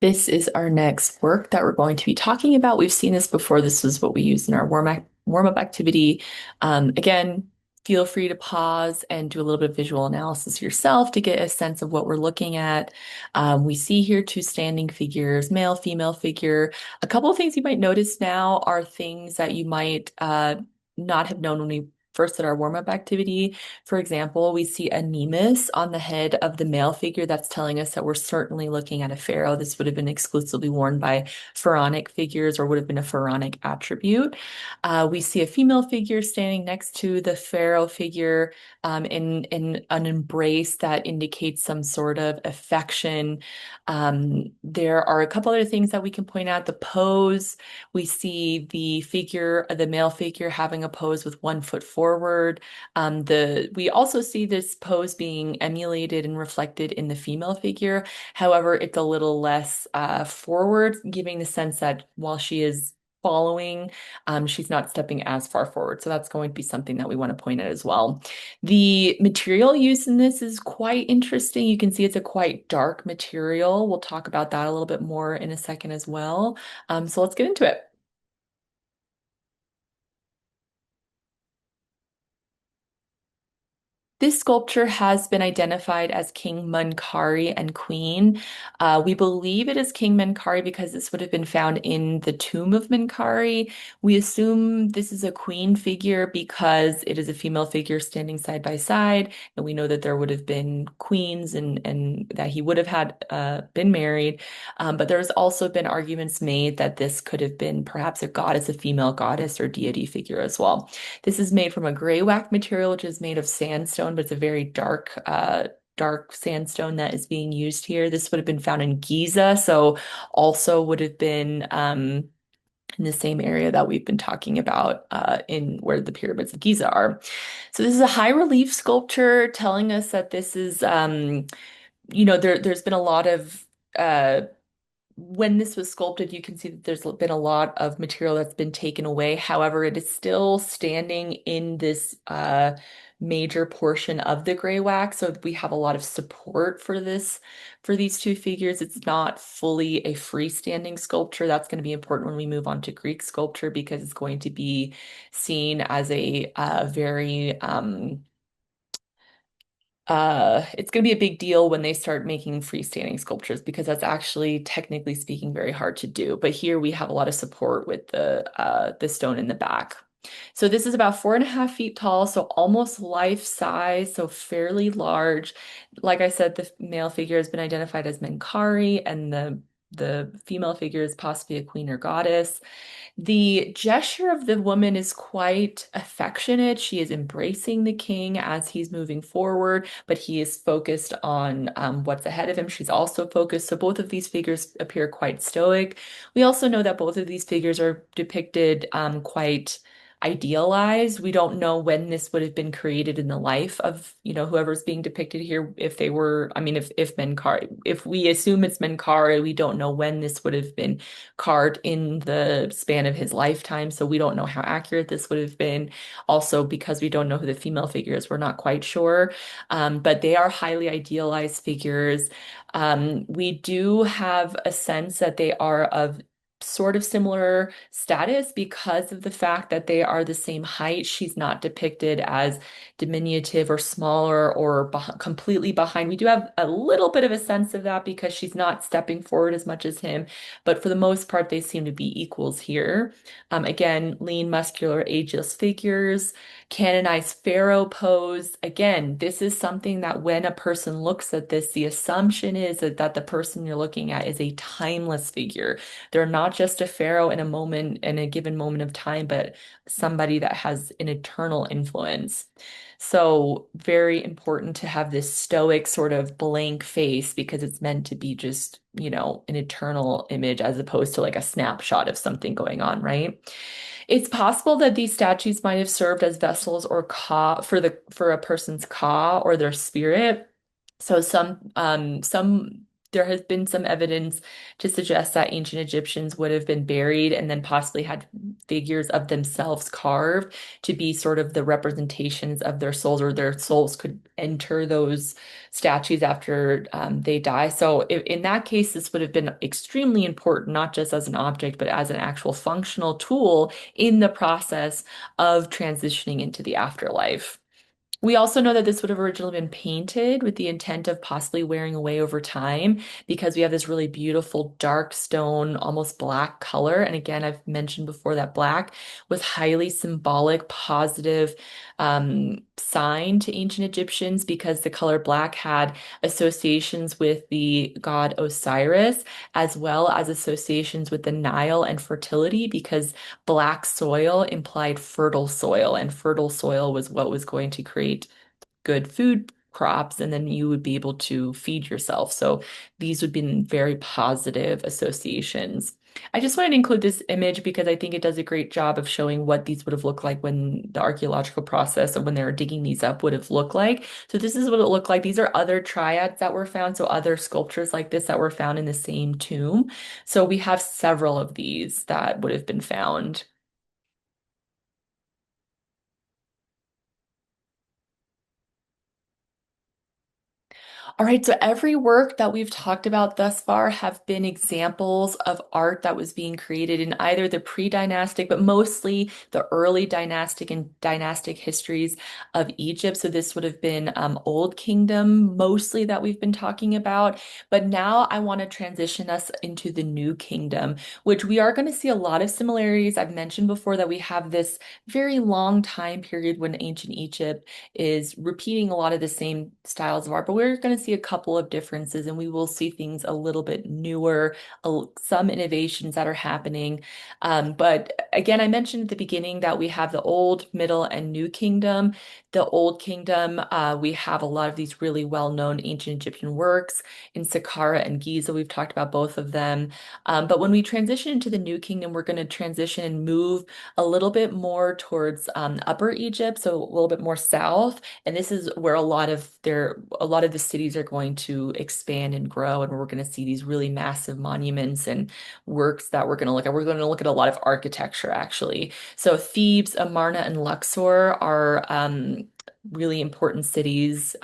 This is our next work that we're going to be talking about. We've seen this before. This is what we use in our warm-up activity. Again, feel free to pause and do a little bit of visual analysis yourself to get a sense of what we're looking at. We see here two standing figures, male, female figure. A couple of things you might notice now are things that you might not have known when we first did our warm-up activity. For example, we see a nemes on the head of the male figure. That's telling us that we're certainly looking at a pharaoh. This would have been exclusively worn by pharaonic figures or would have been a pharaonic attribute. We see a female figure standing next to the pharaoh figure in an embrace that indicates some sort of affection. There are a couple other things that we can point out. The pose, we see the figure, the male figure having a pose with 1 foot forward. We also see this pose being emulated and reflected in the female figure. However, it's a little less forward, giving the sense that while she is following, she's not stepping as far forward. So that's going to be something that we want to point out as well. The material used in this is quite interesting. You can see it's a quite dark material. We'll talk about that a little bit more in a second as well. So let's get into it. This sculpture has been identified as King Munkari and Queen. We believe it is King Munkari because this would have been found in the tomb of Munkari. We assume this is a queen figure because it is a female figure standing side by side, and we know that there would have been queens and that he would have had been married. But there's also been arguments made that this could have been perhaps a goddess, a female goddess or deity figure as well. This is made from a gray whack material, which is made of sandstone, but it's a very dark sandstone that is being used here. This would have been found in Giza, so also would have been in the same area that we've been talking about in where the pyramids of Giza are. So this is a high relief sculpture telling us that this is, there's been a lot of when this was sculpted, you can see that there's been a lot of material that's been taken away. However, it is still standing in this major portion of the gray wax. So we have a lot of support for this, for these two figures. It's not fully a freestanding sculpture. That's going to be important when we move on to Greek sculpture because it's going to be seen as a very it's going to be a big deal when they start making freestanding sculptures because that's actually, technically speaking, very hard to do. But here we have a lot of support with the stone in the back. So this is about 4.5 feet tall, so almost life size, so fairly large. Like I said, the male figure has been identified as Menkari, and the female figure is possibly a queen or goddess. The gesture of the woman is quite affectionate. She is embracing the king as he's moving forward, but he is focused on what's ahead of him. She's also focused. So both of these figures appear quite stoic. We also know that both of these figures are depicted quite idealized. We don't know when this would have been created in the life of, whoever's being depicted here. If they were, I mean, if Menkari, if we assume it's Menkari, we don't know when this would have been carved in the span of his lifetime. So we don't know how accurate this would have been. Also, because we don't know who the female figure is, we're not quite sure. But they are highly idealized figures. We do have a sense that they are of sort of similar status because of the fact that they are the same height. She's not depicted as diminutive or smaller or completely behind. We do have a little bit of a sense of that because she's not stepping forward as much as him, but for the most part, they seem to be equals here. Again, lean, muscular, ageless figures, canonized pharaoh pose. Again, this is something that when a person looks at this, the assumption is that the person you're looking at is a timeless figure. They're not just a pharaoh in a moment, in a given moment of time, but somebody that has an eternal influence. So very important to have this stoic sort of blank face because it's meant to be just, an eternal image as opposed to like a snapshot of something going on, right? It's possible that these statues might have served as vessels or ka for a person's ka or their spirit. So some There has been some evidence to suggest that ancient Egyptians would have been buried and then possibly had figures of themselves carved to be sort of the representations of their souls, or their souls could enter those statues after they die. So in that case, this would have been extremely important, not just as an object, but as an actual functional tool in the process of transitioning into the afterlife. We also know that this would have originally been painted with the intent of possibly wearing away over time because we have this really beautiful dark stone, almost black color. And again, I've mentioned before that black was highly symbolic, positive sign to ancient Egyptians because the color black had associations with the god Osiris as well as associations with the Nile and fertility because black soil implied fertile soil, and fertile soil was what was going to create good food crops, and then you would be able to feed yourself. So these would be very positive associations. I just wanted to include this image because I think it does a great job of showing what these would have looked like when the archaeological process of when they were digging these up would have looked like. So this is what it looked like. These are other triads that were found, so other sculptures like this that were found in the same tomb. So we have several of these that would have been found. All right, so every work that we've talked about thus far have been examples of art that was being created in either the pre-dynastic, but mostly the early dynastic and dynastic histories of Egypt. So this would have been Old Kingdom mostly that we've been talking about. But now I want to transition us into the New Kingdom, which we are going to see a lot of similarities. I've mentioned before that we have this very long time period when ancient Egypt is repeating a lot of the same styles of art, but we're going to see a couple of differences and we will see things a little bit newer, some innovations that are happening. But again, I mentioned at the beginning that we have the Old, Middle, and New Kingdom. The Old Kingdom, we have a lot of these really well-known ancient Egyptian works in Saqqara and Giza. We've talked about both of them. But when we transition into the New Kingdom, we're going to transition and move a little bit more towards Upper Egypt, so a little bit more south. And this is where a lot of the cities are going to expand and grow, and we're going to see these really massive monuments and works that we're going to look at. We're going to look at a lot of architecture, actually. So Thebes, Amarna, and Luxor are really important cities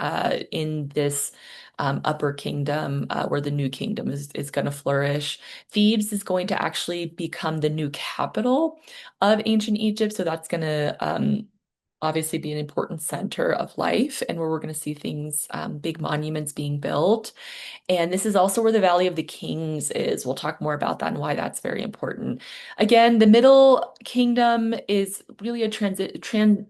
in this Upper Kingdom, where the New Kingdom is going to flourish. Thebes is going to actually become the new capital of ancient Egypt, so that's going to obviously be an important center of life and where we're going to see things, big monuments being built. And this is also where the Valley of the Kings is. We'll talk more about that and why that's very important. Again, the Middle Kingdom is really a transition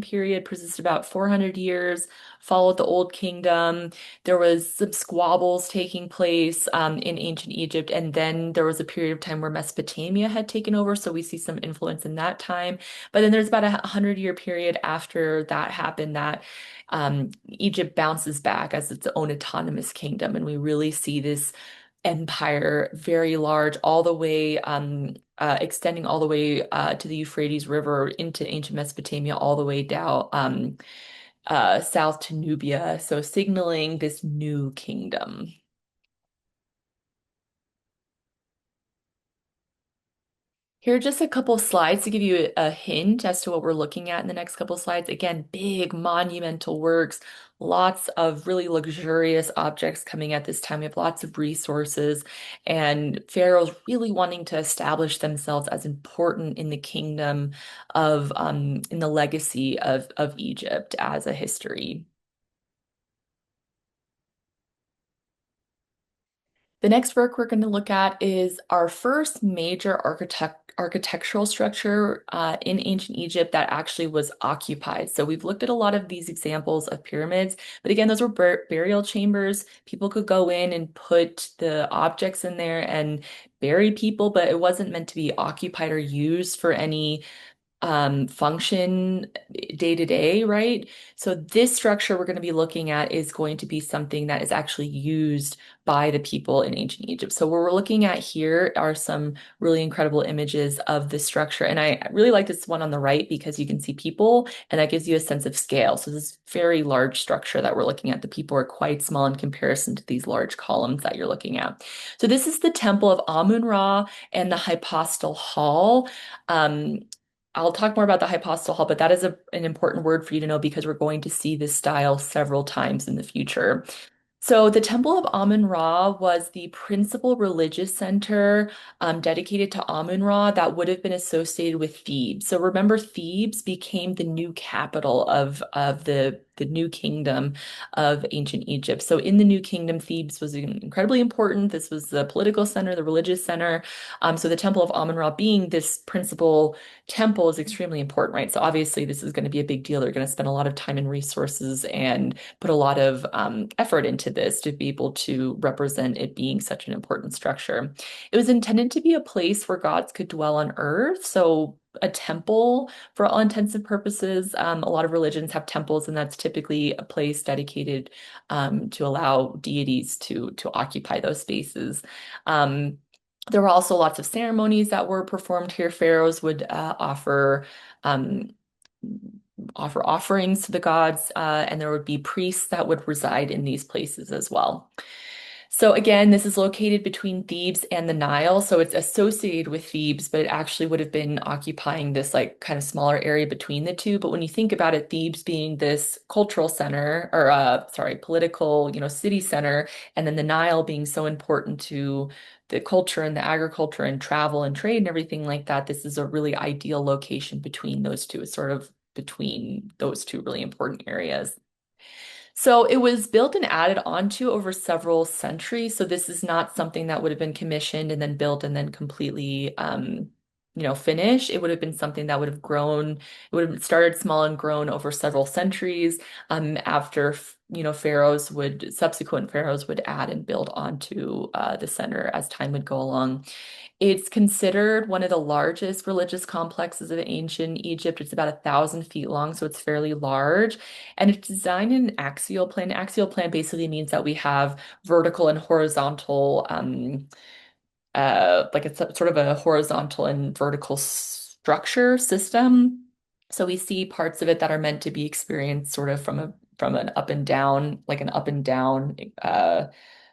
period, persisted about 400 years, followed the Old Kingdom. There was some squabbles taking place in ancient Egypt, and then there was a period of time where Mesopotamia had taken over, so we see some influence in that time. But then there's about a 100-year period after that happened that Egypt bounces back as its own autonomous kingdom, and we really see this empire very large, all the way extending all the way to the Euphrates River into ancient Mesopotamia, all the way down south to Nubia, so signaling this new kingdom. Here are just a couple slides to give you a hint as to what we're looking at in the next couple slides. Again, big monumental works, lots of really luxurious objects coming at this time. We have lots of resources, and pharaohs really wanting to establish themselves as important in the kingdom in the legacy of Egypt as a history. The next work we're going to look at is our first major architectural structure in ancient Egypt that actually was occupied. So we've looked at a lot of these examples of pyramids, but again, those were burial chambers. People could go in and put the objects in there and bury people, but it wasn't meant to be occupied or used for any function day to day, right? So this structure we're going to be looking at is going to be something that is actually used by the people in ancient Egypt. So what we're looking at here are some really incredible images of this structure. And I really like this one on the right because you can see people and that gives you a sense of scale. So this very large structure that we're looking at, the people are quite small in comparison to these large columns that you're looking at. So this is the temple of Amun-Ra and the hypostyle hall. Um, I'll talk more about the hypostyle hall, but that is an important word for you to know because we're going to see this style several times in the future. So the Temple of Amun-Ra was the principal religious center dedicated to Amun-Ra that would have been associated with Thebes. So remember, Thebes became the new capital of the new kingdom of ancient Egypt. So in the new kingdom, Thebes was incredibly important. This was the political center, the religious center. So the Temple of Amun-Ra being this principal temple is extremely important, right? So obviously this is going to be a big deal. They're going to spend a lot of time and resources and put a lot of effort into this to be able to represent it being such an important structure. It was intended to be a place where gods could dwell on earth. So a temple, for all intents and purposes, a lot of religions have temples, and that's typically a place dedicated to allow deities to occupy those spaces. Um, there were also lots of ceremonies that were performed here. Pharaohs would um, offer offerings to the gods, and there would be priests that would reside in these places as well. So again, this is located between Thebes and the Nile. So it's associated with Thebes, but it actually would have been occupying this like kind of smaller area between the two. But when you think about it, Thebes being this cultural center or sorry, political, city center, and then the Nile being so important to the culture and the agriculture and travel and trade and everything like that, this is a really ideal location between those two. It's sort of between those two really important areas. So it was built and added onto over several centuries. So this is not something that would have been commissioned and then built and then completely, finished. It would have been something that would have grown. It would have started small and grown over several centuries. After subsequent pharaohs would add and build onto the center as time would go along. It's considered one of the largest religious complexes of ancient Egypt. It's about 1,000 feet long, so it's fairly large. And it's designed in an axial plan. Axial plan basically means that we have vertical and horizontal, like it's sort of a horizontal and vertical structure system. So we see parts of it that are meant to be experienced sort of from an up and down, like an up and down.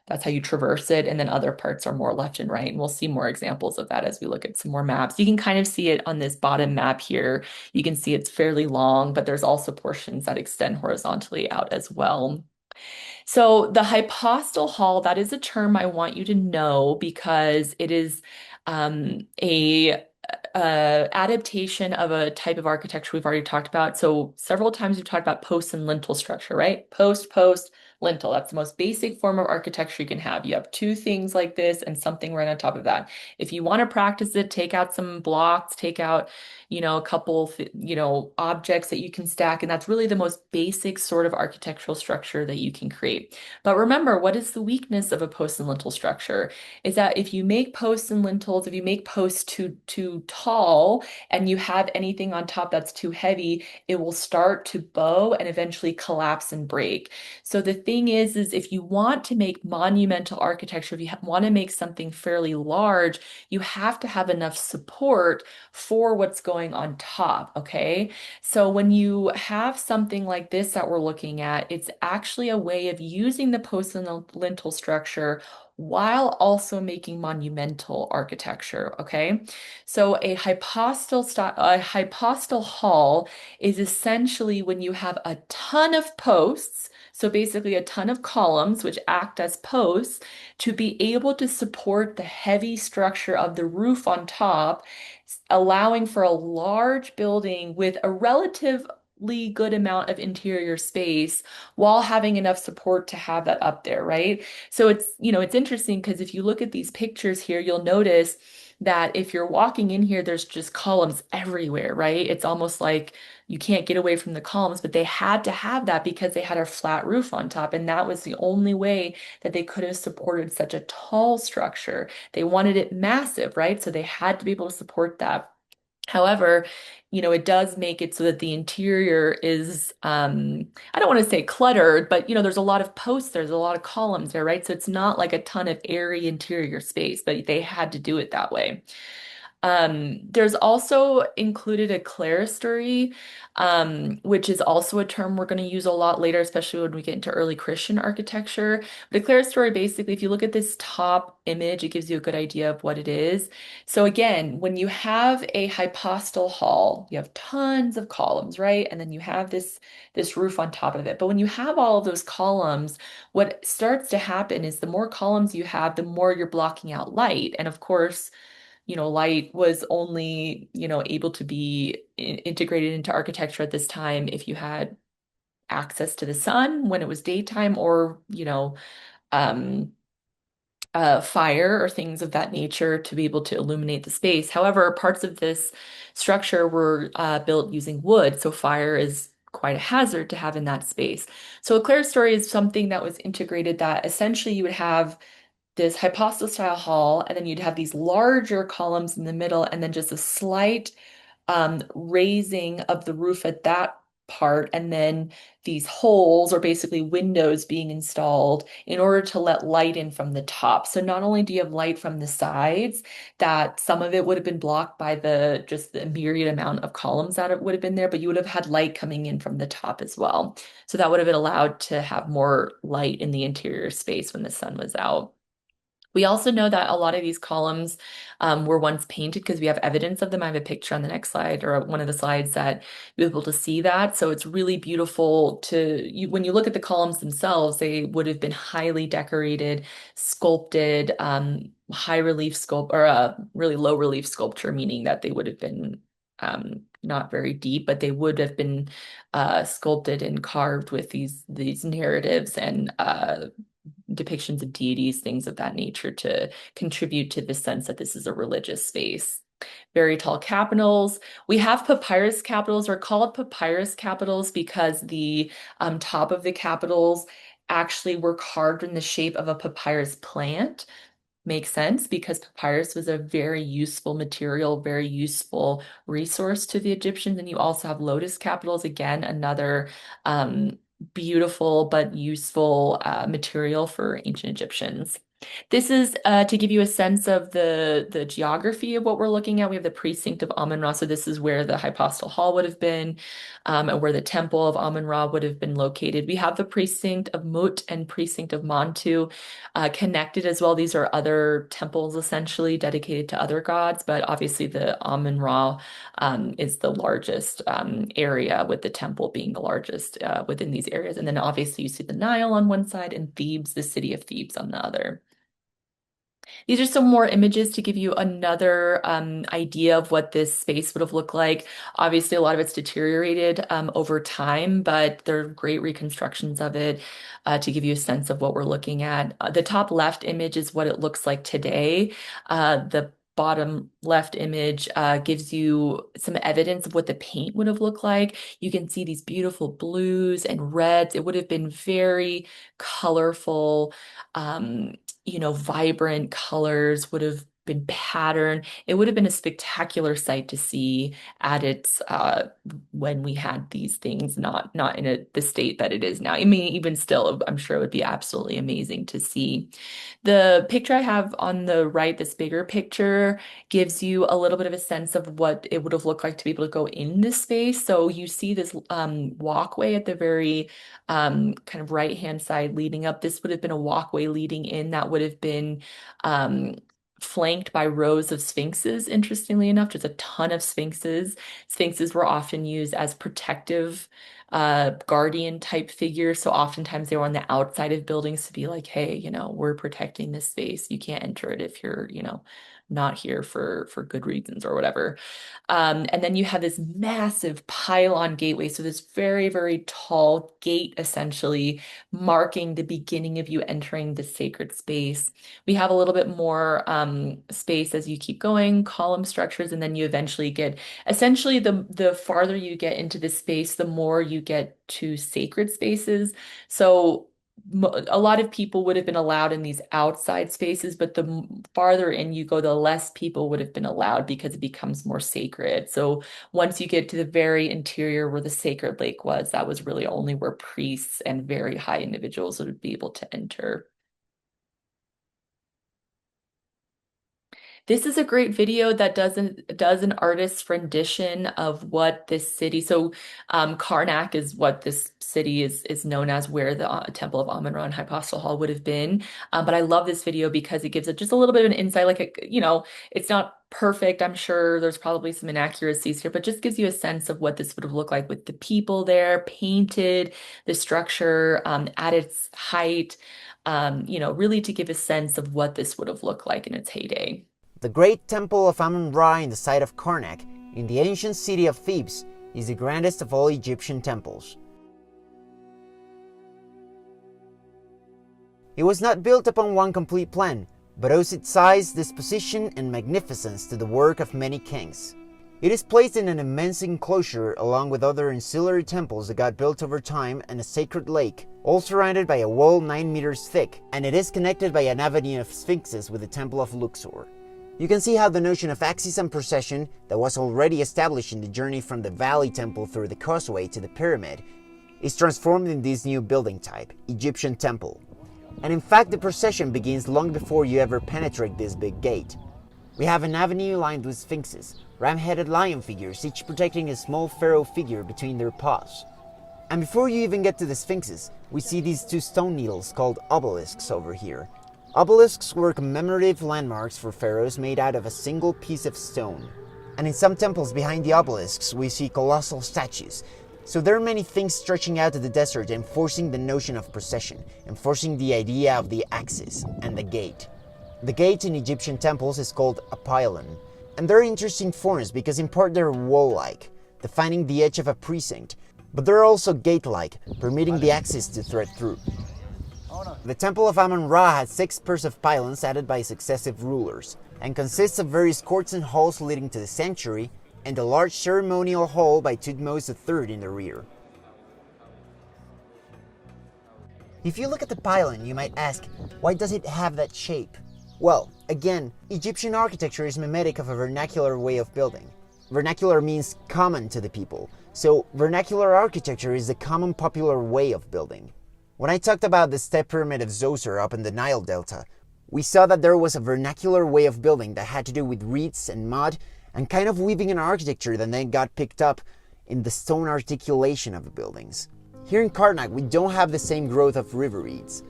That's how you traverse it. And then other parts are more left and right. And we'll see more examples of that as we look at some more maps. You can kind of see it on this bottom map here. You can see it's fairly long, but there's also portions that extend horizontally out as well. So the hypostyle hall, that is a term I want you to know because it is a adaptation of a type of architecture we've already talked about. So several times we've talked about post and lintel structure, right? Post, lintel. That's the most basic form of architecture you can have. You have two things like this and something right on top of that. If you want to practice it, take out some blocks, take out, a couple, objects that you can stack. And that's really the most basic sort of architectural structure that you can create. But remember, what is the weakness of a post and lintel structure? Is that if you make posts and lintels, if you make posts too tall and you have anything on top that's too heavy, it will start to bow and eventually collapse and break. So the thing is if you want to make monumental architecture, if you want to make something fairly large, you have to have enough support for what's going on top, okay? So when you have something like this that we're looking at, it's actually a way of using the post and the lintel structure while also making monumental architecture, okay? So a hypostyle hall is essentially when you have a ton of posts, so basically a ton of columns which act as posts to be able to support the heavy structure of the roof on top, allowing for a large building with a relatively good amount of interior space while having enough support to have that up there, right? So it's interesting because if you look at these pictures here, you'll notice that if you're walking in here, there's just columns everywhere, right? It's almost like you can't get away from the columns, but they had to have that because they had a flat roof on top, and that was the only way that they could have supported such a tall structure. They wanted it massive, right? So they had to be able to support that. However, it does make it so that the interior is, I don't want to say cluttered, but there's a lot of posts, there's a lot of columns there, right? So it's not like a ton of airy interior space, but they had to do it that way. There's also included a clerestory, which is also a term we're going to use a lot later, especially when we get into early Christian architecture. But a clerestory, basically, if you look at this top image, it gives you a good idea of what it is. So again, when you have a hypostyle hall, you have tons of columns, right? And then you have this roof on top of it. But when you have all of those columns, what starts to happen is the more columns you have, the more you're blocking out light. And of course, light was only, able to be integrated into architecture at this time if you had access to the sun when it was daytime or, um, fire or things of that nature to be able to illuminate the space. However, parts of this structure were built using wood, so fire is quite a hazard to have in that space. So a clerestory is something that was integrated that essentially you would have this hypostyle style hall, and then you'd have these larger columns in the middle, and then just a slight raising of the roof at that part, and then these holes or basically windows being installed in order to let light in from the top. So not only do you have light from the sides, that some of it would have been blocked by the just the myriad amount of columns that it would have been there, but you would have had light coming in from the top as well. So that would have been allowed to have more light in the interior space when the sun was out. We also know that a lot of these columns were once painted because we have evidence of them. I have a picture on the next slide or one of the slides that you'll be able to see that. So it's really beautiful when you look at the columns themselves, they would have been highly decorated, sculpted, high relief or really low relief sculpture, meaning that they would have been not very deep, but they would have been sculpted and carved with these narratives and depictions of deities, things of that nature to contribute to the sense that this is a religious space. Very tall capitals. We have papyrus capitals, are called papyrus capitals because the top of the capitals actually were carved in the shape of a papyrus plant. Makes sense because papyrus was a very useful material, very useful resource to the Egyptians. And you also have lotus capitals, again, another beautiful but useful material for ancient Egyptians. This is to give you a sense of the geography of what we're looking at. We have the precinct of Amun-Ra, so this is where the hypostyle hall would have been, and where the temple of Amun-Ra would have been located. We have the precinct of Mut and precinct of Montu connected as well. These are other temples essentially dedicated to other gods, but obviously the Amun-Ra is the largest area, with the temple being the largest within these areas. And then obviously you see the Nile on one side and Thebes, the city of Thebes on the other. These are some more images to give you another idea of what this space would have looked like. Obviously, a lot of it's deteriorated over time, but there are great reconstructions of it to give you a sense of what we're looking at. The top left image is what it looks like today. The bottom left image gives you some evidence of what the paint would have looked like. You can see these beautiful blues and reds. It would have been very colorful. Vibrant colors would have been patterned. It would have been a spectacular sight to see at its when we had these things not in the state that it is now. I mean, even still, I'm sure it would be absolutely amazing to see. The picture I have on the right, this bigger picture, gives you a little bit of a sense of what it would have looked like to be able to go in this space. So you see this walkway at the very kind of right-hand side leading up. This would have been a walkway leading in that would have been flanked by rows of sphinxes, interestingly enough. There's a ton of sphinxes. Sphinxes were often used as protective guardian type figures. So oftentimes they were on the outside of buildings to be like, hey, we're protecting this space. You can't enter it if you're, not here for good reasons or whatever. And then you have this massive pylon gateway. So this very, very tall gate essentially marking the beginning of you entering the sacred space. We have a little bit more space as you keep going, column structures, and then you eventually get essentially the farther you get into this space, the more you get to sacred spaces. So a lot of people would have been allowed in these outside spaces, but the farther in you go, the less people would have been allowed because it becomes more sacred. So once you get to the very interior where the sacred lake was, that was really only where priests and very high individuals would be able to enter. This is a great video that does an artist's rendition of what this city. So, Karnak is what this city is known as, where the Temple of Amun-Ra and Hypostyle Hall would have been. But I love this video because it gives it just a little bit of an insight. It's not perfect. I'm sure there's probably some inaccuracies here, but just gives you a sense of what this would have looked like with the people there, painted, the structure at its height. Really to give a sense of what this would have looked like in its heyday. The great temple of Amun-Ra in the site of Karnak, in the ancient city of Thebes, is the grandest of all Egyptian temples. It was not built upon one complete plan, but owes its size, disposition, and magnificence to the work of many kings. It is placed in an immense enclosure along with other ancillary temples that got built over time and a sacred lake, all surrounded by a wall 9 meters thick, and it is connected by an avenue of sphinxes with the temple of Luxor. You can see how the notion of axis and procession that was already established in the journey from the Valley Temple through the causeway to the pyramid is transformed in this new building type, Egyptian temple. And in fact, the procession begins long before you ever penetrate this big gate. We have an avenue lined with sphinxes, ram-headed lion figures, each protecting a small pharaoh figure between their paws. And before you even get to the sphinxes, we see these 2 stone needles called obelisks over here. Obelisks were commemorative landmarks for pharaohs made out of a single piece of stone. And in some temples behind the obelisks, we see colossal statues. So there are many things stretching out to the desert, enforcing the notion of procession, enforcing the idea of the axis and the gate. The gate in Egyptian temples is called a pylon. And they're interesting forms because in part they're wall-like, defining the edge of a precinct, but they're also gate-like, permitting the axis to thread through. The Temple of Amun-Ra has 6 pairs of pylons added by successive rulers, and consists of various courts and halls leading to the sanctuary, and a large ceremonial hall by Thutmose III in the rear. If you look at the pylon, you might ask, why does it have that shape? Well, again, Egyptian architecture is mimetic of a vernacular way of building. Vernacular means common to the people, so vernacular architecture is the common popular way of building. When I talked about the step pyramid of Zoser up in the Nile Delta, we saw that there was a vernacular way of building that had to do with reeds and mud and kind of weaving an architecture that then got picked up in the stone articulation of the buildings. Here in Karnak, we don't have the same growth of river reeds,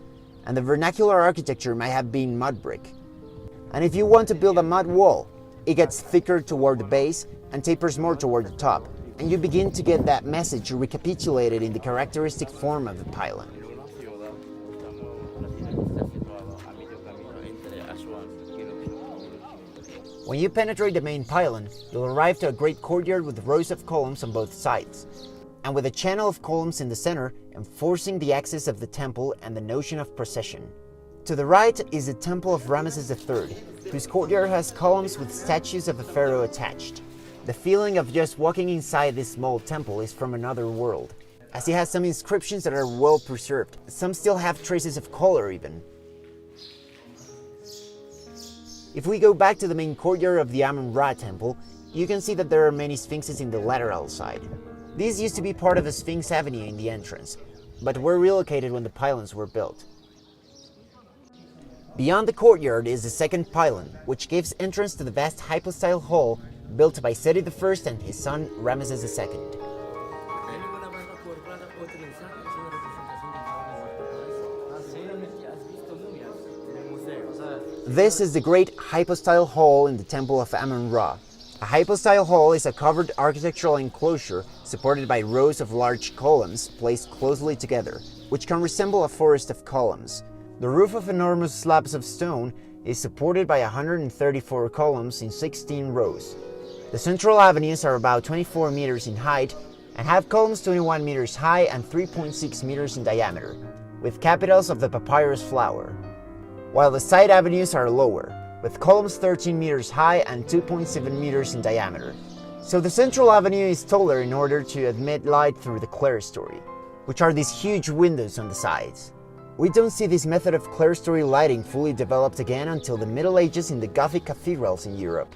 and the vernacular architecture might have been mud brick. And if you want to build a mud wall, it gets thicker toward the base and tapers more toward the top, and you begin to get that message recapitulated in the characteristic form of the pylon. When you penetrate the main pylon, you'll arrive to a great courtyard with rows of columns on both sides, and with a channel of columns in the center enforcing the axis of the temple and the notion of procession. To the right is the temple of Ramesses III, whose courtyard has columns with statues of the pharaoh attached. The feeling of just walking inside this small temple is from another world, as it has some inscriptions that are well preserved. Some still have traces of color even. If we go back to the main courtyard of the Amun-Ra temple, you can see that there are many sphinxes in the lateral side. These used to be part of a Sphinx Avenue in the entrance, but were relocated when the pylons were built. Beyond the courtyard is the second pylon, which gives entrance to the vast hypostyle hall built by Seti I and his son Ramesses II. This is the great hypostyle hall in the Temple of Amun-Ra. A hypostyle hall is a covered architectural enclosure supported by rows of large columns placed closely together, which can resemble a forest of columns. The roof of enormous slabs of stone is supported by 134 columns in 16 rows. The central avenues are about 24 meters in height and have columns 21 meters high and 3.6 meters in diameter, with capitals of the papyrus flower, while the side avenues are lower, with columns 13 meters high and 2.7 meters in diameter. So the central avenue is taller in order to admit light through the clerestory, which are these huge windows on the sides. We don't see this method of clerestory lighting fully developed again until the Middle Ages in the Gothic cathedrals in Europe.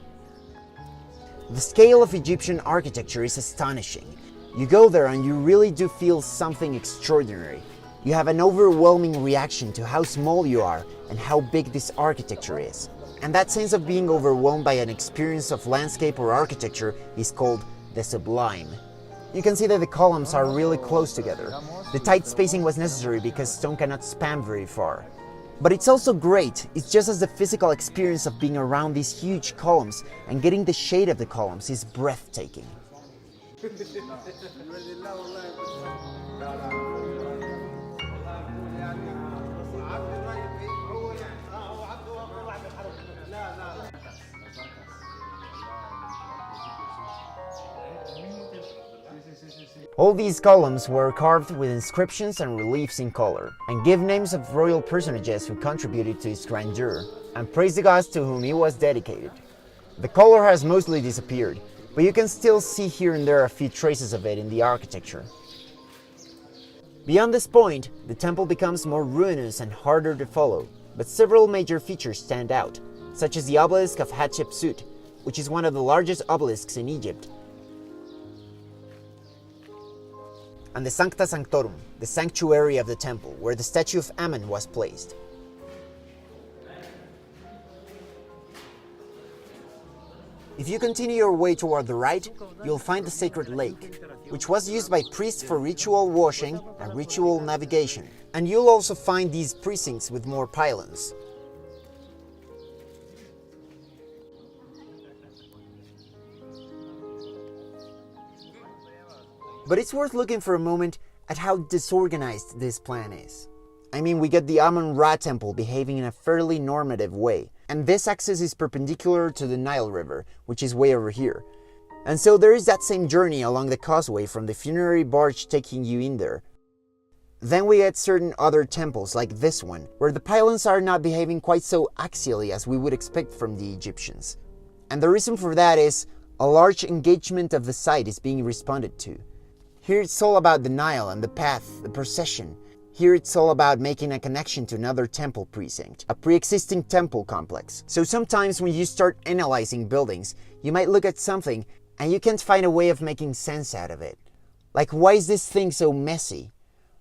The scale of Egyptian architecture is astonishing. You go there and you really do feel something extraordinary. You have an overwhelming reaction to how small you are and how big this architecture is. And that sense of being overwhelmed by an experience of landscape or architecture is called the sublime. You can see that the columns are really close together. The tight spacing was necessary because stone cannot span very far. But it's also great, it's just as the physical experience of being around these huge columns and getting the shade of the columns is breathtaking. All these columns were carved with inscriptions and reliefs in color, and give names of royal personages who contributed to its grandeur, and praise the gods to whom it was dedicated. The color has mostly disappeared, but you can still see here and there a few traces of it in the architecture. Beyond this point, the temple becomes more ruinous and harder to follow, but several major features stand out, such as the obelisk of Hatshepsut, which is one of the largest obelisks in Egypt, and the Sancta Sanctorum, the sanctuary of the temple, where the statue of Ammon was placed. If you continue your way toward the right, you'll find the sacred lake, which was used by priests for ritual washing and ritual navigation. And you'll also find these precincts with more pylons. But it's worth looking for a moment at how disorganized this plan is. I mean, we get the Amun-Ra temple behaving in a fairly normative way, and this axis is perpendicular to the Nile River, which is way over here. And so there is that same journey along the causeway from the funerary barge taking you in there. Then we get certain other temples like this one, where the pylons are not behaving quite so axially as we would expect from the Egyptians. And the reason for that is a large engagement of the site is being responded to. Here it's all about the Nile and the path, the procession. Here it's all about making a connection to another temple precinct, a pre-existing temple complex. So sometimes when you start analyzing buildings, you might look at something and you can't find a way of making sense out of it. Like, why is this thing so messy?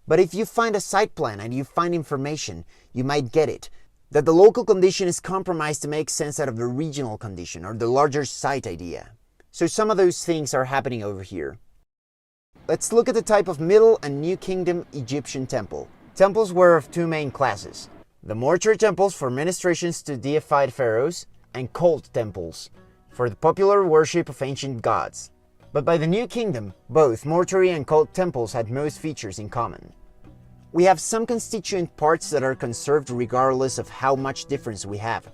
But if you find a site plan and you find information, you might get it. That the local condition is compromised to make sense out of the regional condition or the larger site idea. So some of those things are happening over here. Let's look at the type of Middle and New Kingdom Egyptian temple. Temples were of two main classes: the mortuary temples for ministrations to deified pharaohs, and cult temples for the popular worship of ancient gods. But by the New Kingdom, both mortuary and cult temples had most features in common. We have some constituent parts that are conserved regardless of how much difference we have,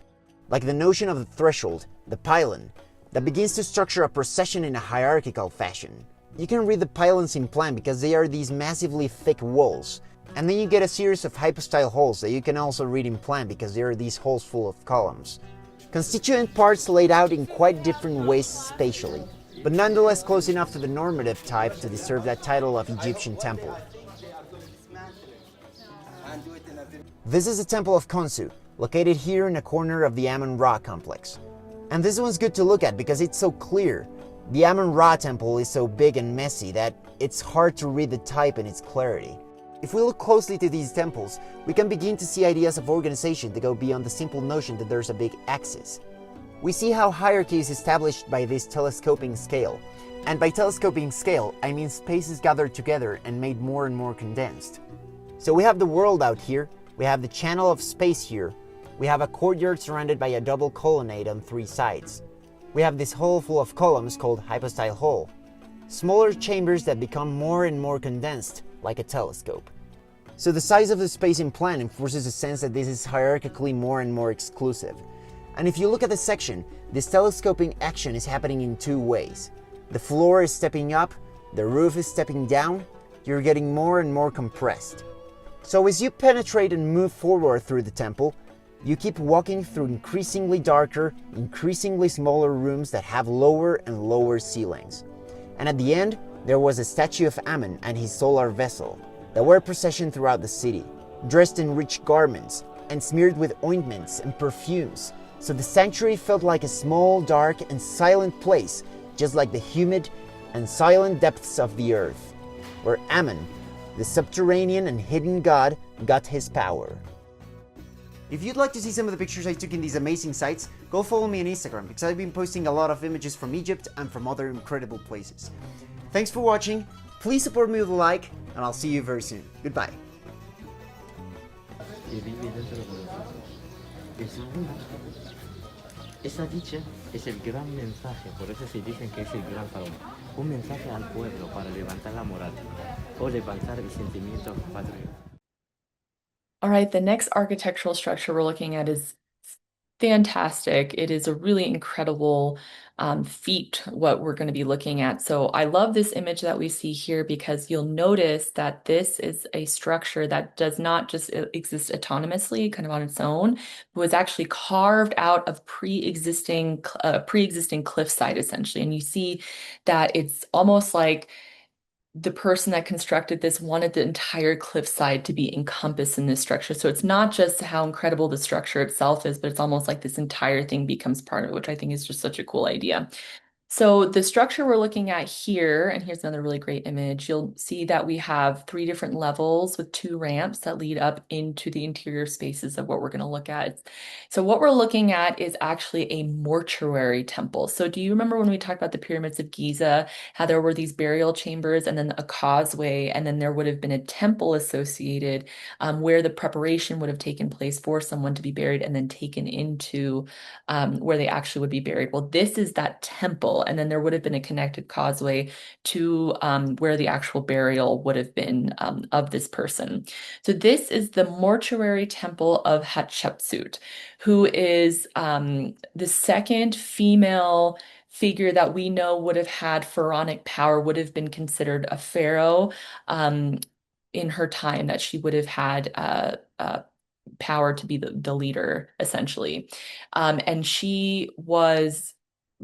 like the notion of the threshold, the pylon, that begins to structure a procession in a hierarchical fashion. You can read the pylons in plan because they are these massively thick walls. And then you get a series of hypostyle halls that you can also read in plan because they are these halls full of columns. Constituent parts laid out in quite different ways spatially, but nonetheless close enough to the normative type to deserve that title of Egyptian temple. This is the Temple of Khonsu, located here in a corner of the Amun-Ra complex. And this one's good to look at because it's so clear. The Amun-Ra temple is so big and messy that it's hard to read the type and its clarity. If we look closely to these temples, we can begin to see ideas of organization that go beyond the simple notion that there's a big axis. We see how hierarchy is established by this telescoping scale. And by telescoping scale, I mean spaces gathered together and made more and more condensed. So we have the world out here, we have the channel of space here, we have a courtyard surrounded by a double colonnade on three sides. We have this hall full of columns called hypostyle hall, smaller chambers that become more and more condensed, like a telescope. So the size of the space in plan enforces a sense that this is hierarchically more and more exclusive. And if you look at the section, this telescoping action is happening in two ways. The floor is stepping up, the roof is stepping down, you're getting more and more compressed. So as you penetrate and move forward through the temple, you keep walking through increasingly darker, increasingly smaller rooms that have lower and lower ceilings. And at the end, there was a statue of Ammon and his solar vessel that were processioned throughout the city. dressed in rich garments, and smeared with ointments and perfumes. So the sanctuary felt like a small, dark, and silent place, just like the humid and silent depths of the earth, where Ammon, the subterranean and hidden god, got his power. If you'd like to see some of the pictures I took in these amazing sites, go follow me on Instagram, because I've been posting a lot of images from Egypt and from other incredible places. Thanks for watching, please support me with a like, and I'll see you very soon. Goodbye. Y vive dentro de nosotros. Esa dicha es el gran mensaje, por eso se dicen que es el gran faraón. Un mensaje al pueblo para levantar la moral o levantar el sentimiento patriótico. All right, the next architectural structure we're looking at is fantastic. It is a really incredible feat, what we're going to be looking at. So I love this image that we see here because you'll notice that this is a structure that does not just exist autonomously, kind of on its own, but was actually carved out of pre-existing cliffside, essentially. And you see that it's almost like the person that constructed this wanted the entire cliffside to be encompassed in this structure. So it's not just how incredible the structure itself is, but it's almost like this entire thing becomes part of it, which I think is just such a cool idea. So the structure we're looking at here, and here's another really great image, you'll see that we have 3 different levels with 2 ramps that lead up into the interior spaces of what we're going to look at. So what we're looking at is actually a mortuary temple. So do you remember when we talked about the pyramids of Giza, how there were these burial chambers and then a causeway, and then there would have been a temple associated where the preparation would have taken place for someone to be buried and then taken into where they actually would be buried. Well, this is that temple, and then there would have been a connected causeway to where the actual burial would have been of this person. So this is the mortuary temple of Hatshepsut, who is the second female figure that we know would have had pharaonic power, would have been considered a pharaoh in her time, that she would have had power to be the leader, essentially. And she was,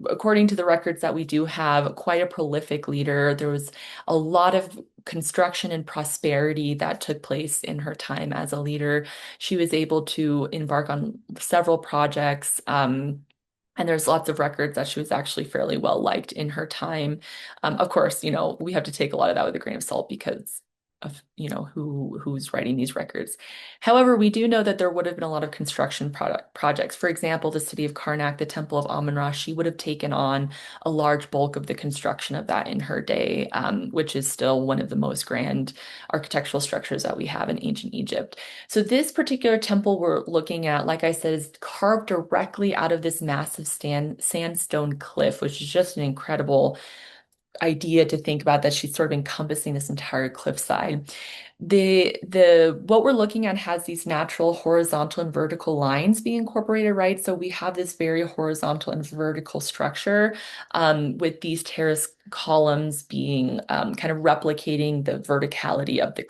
according to the records that we do have, quite a prolific leader. There was a lot of construction and prosperity that took place in her time as a leader. She was able to embark on several projects. And there's lots of records that she was actually fairly well liked in her time. Of course, we have to take a lot of that with a grain of salt because of who's writing these records. However, we do know that there would have been a lot of construction projects. For example, the city of Karnak, the Temple of Amun-Ra, she would have taken on a large bulk of the construction of that in her day, which is still one of the most grand architectural structures that we have in ancient Egypt. So this particular temple we're looking at, like I said, is carved directly out of this massive sandstone cliff, which is just an incredible idea to think about, that she's sort of encompassing this entire cliffside. The what we're looking at has these natural horizontal and vertical lines being incorporated, right? So we have this very horizontal and vertical structure with these terrace columns being kind of replicating the verticality of the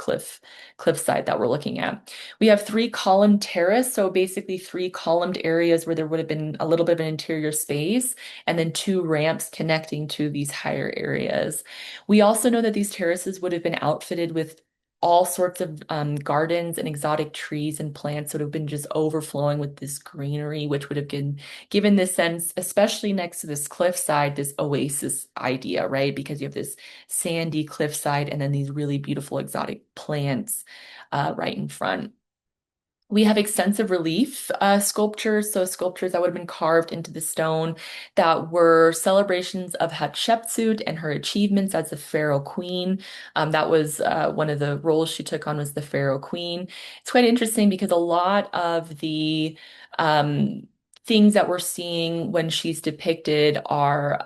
cliffside that we're looking at. We have 3 column terrace, so basically 3 columned areas where there would have been a little bit of an interior space, and then 2 ramps connecting to these higher areas. We also know that these terraces would have been outfitted with all sorts of gardens and exotic trees and plants that have been just overflowing with this greenery, which would have given this sense, especially next to this cliffside, this oasis idea, right? Because you have this sandy cliffside and then these really beautiful exotic plants right in front. We have extensive relief sculptures, so sculptures that would have been carved into the stone that were celebrations of Hatshepsut and her achievements as the Pharaoh Queen. That was one of the roles she took on, was the Pharaoh Queen. It's quite interesting because a lot of the things that we're seeing when she's depicted are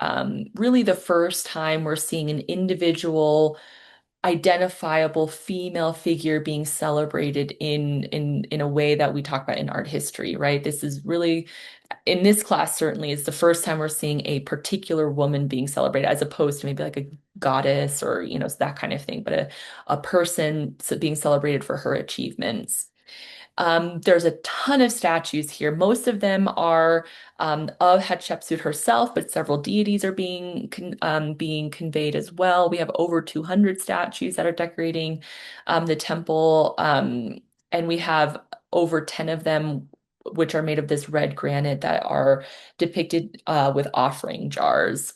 really the first time we're seeing an individual identifiable female figure being celebrated in a way that we talk about in art history, right? This is really, in this class, certainly is the first time we're seeing a particular woman being celebrated, as opposed to maybe like a goddess or that kind of thing, but a person being celebrated for her achievements. There's a ton of statues here. Most of them are of Hatshepsut herself, but several deities are being conveyed as well. We have over 200 statues that are decorating the temple. and we have over 10 of them, which are made of this red granite that are depicted with offering jars.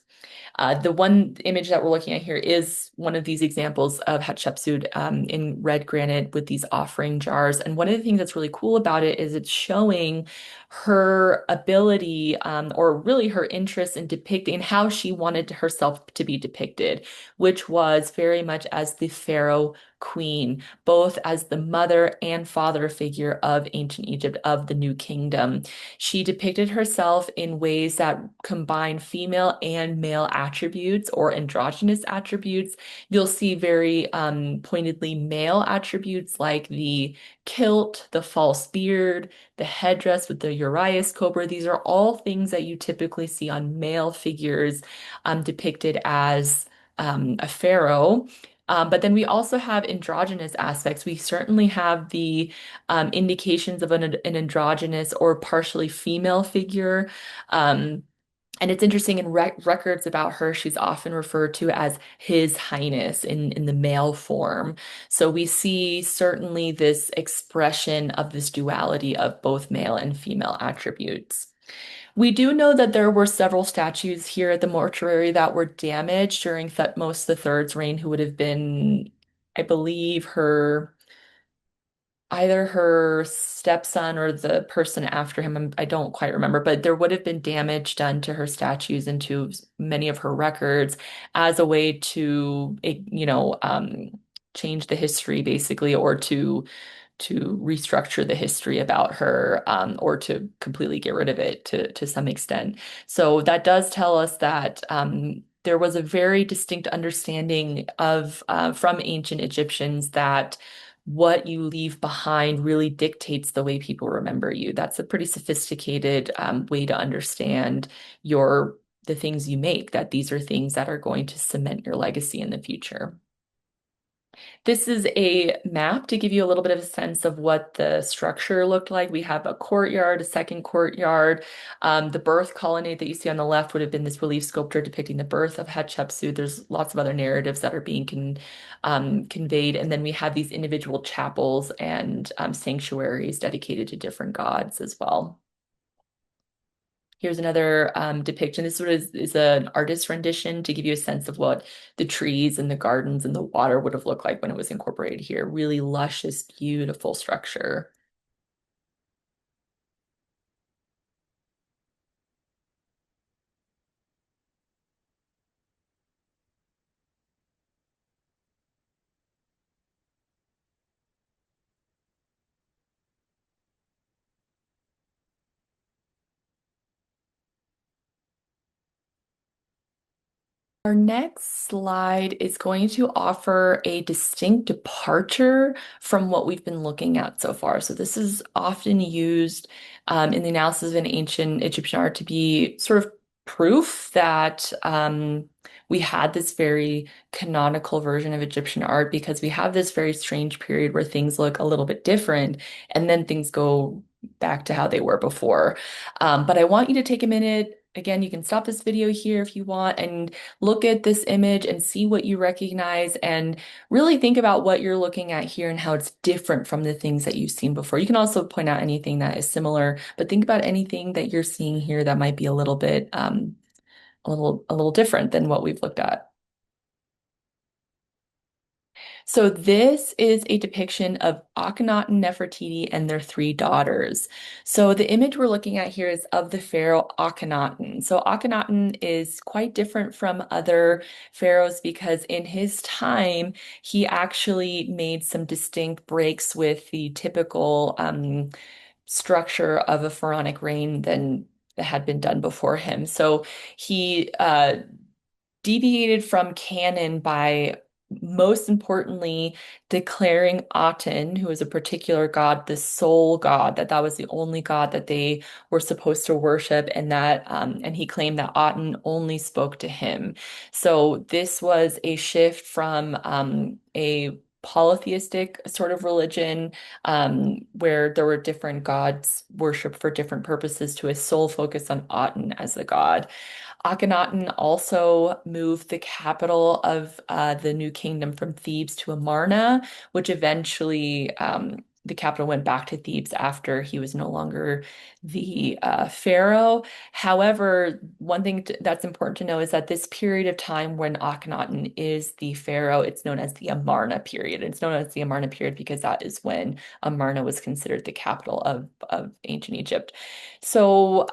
The one image that we're looking at here is one of these examples of Hatshepsut in red granite with these offering jars. And one of the things that's really cool about it is it's showing her ability, or really her interest in depicting how she wanted herself to be depicted, which was very much as the pharaoh queen, both as the mother and father figure of ancient Egypt, of the New Kingdom. She depicted herself in ways that combine female and male attributes or androgynous attributes. You'll see very pointedly male attributes like the kilt, the false beard, the headdress with the uraeus cobra. These are all things that you typically see on male figures depicted as a pharaoh. But then we also have androgynous aspects. We certainly have the indications of an androgynous or partially female figure. Um, and it's interesting in records about her, she's often referred to as His Highness in the male form. So we see certainly this expression of this duality of both male and female attributes. We do know that there were several statues here at the mortuary that were damaged during Thutmose III's reign, who would have been, I believe, either her stepson or the person after him. I don't quite remember, but there would have been damage done to her statues and to many of her records as a way to, change the history basically, or to restructure the history about her, or to completely get rid of it to some extent. So that does tell us that there was a very distinct understanding of from ancient Egyptians that what you leave behind really dictates the way people remember you. That's a pretty sophisticated way to understand the things you make, that these are things that are going to cement your legacy in the future. This is a map to give you a little bit of a sense of what the structure looked like. We have a courtyard, a second courtyard. The birth colonnade that you see on the left would have been this relief sculpture depicting the birth of Hatshepsut. There's lots of other narratives that are being conveyed. And then we have these individual chapels and sanctuaries dedicated to different gods as well. Here's another depiction. This is an artist's rendition to give you a sense of what the trees and the gardens and the water would have looked like when it was incorporated here. Really luscious, beautiful structure. Our next slide is going to offer a distinct departure from what we've been looking at so far. So this is often used in the analysis of an ancient Egyptian art to be sort of proof that we had this very canonical version of Egyptian art, because we have this very strange period where things look a little bit different and then things go back to how they were before. But I want you to take a minute. Again, you can stop this video here if you want and look at this image and see what you recognize, and really think about what you're looking at here and how it's different from the things that you've seen before. You can also point out anything that is similar, but think about anything that you're seeing here that might be a little bit a little different than what we've looked at. So this is a depiction of Akhenaten, Nefertiti, and their three daughters. So the image we're looking at here is of the pharaoh Akhenaten. So Akhenaten is quite different from other pharaohs because in his time, he actually made some distinct breaks with the typical structure of a pharaonic reign than had been done before him. So he deviated from canon by most importantly declaring Aten, who is a particular god, the sole god, that was the only god that they were supposed to worship, and that and he claimed that Aten only spoke to him. So this was a shift from a polytheistic sort of religion, where there were different gods worshipped for different purposes, to a sole focus on Aten as the god. Akhenaten also moved the capital of the New Kingdom from Thebes to Amarna, which eventually the capital went back to Thebes after he was no longer the pharaoh. However, one thing that's important to know is that this period of time when Akhenaten is the pharaoh, it's known as the Amarna period. It's known as the Amarna period because that is when Amarna was considered the capital of ancient Egypt. So,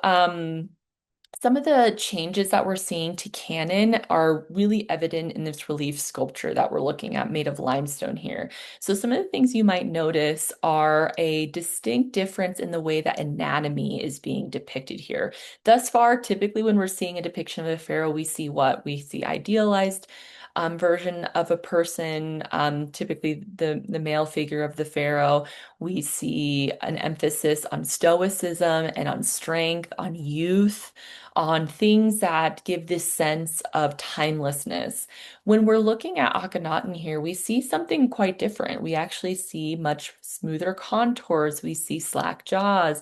some of the changes that we're seeing to canon are really evident in this relief sculpture that we're looking at, made of limestone here. So some of the things you might notice are a distinct difference in the way that anatomy is being depicted here. Thus far, typically when we're seeing a depiction of a pharaoh, we see what? We see idealized version of a person, typically the male figure of the pharaoh. We see an emphasis on stoicism and on strength, on youth, on things that give this sense of timelessness. When we're looking at Akhenaten here, we see something quite different. We actually see much smoother contours. We see slack jaws,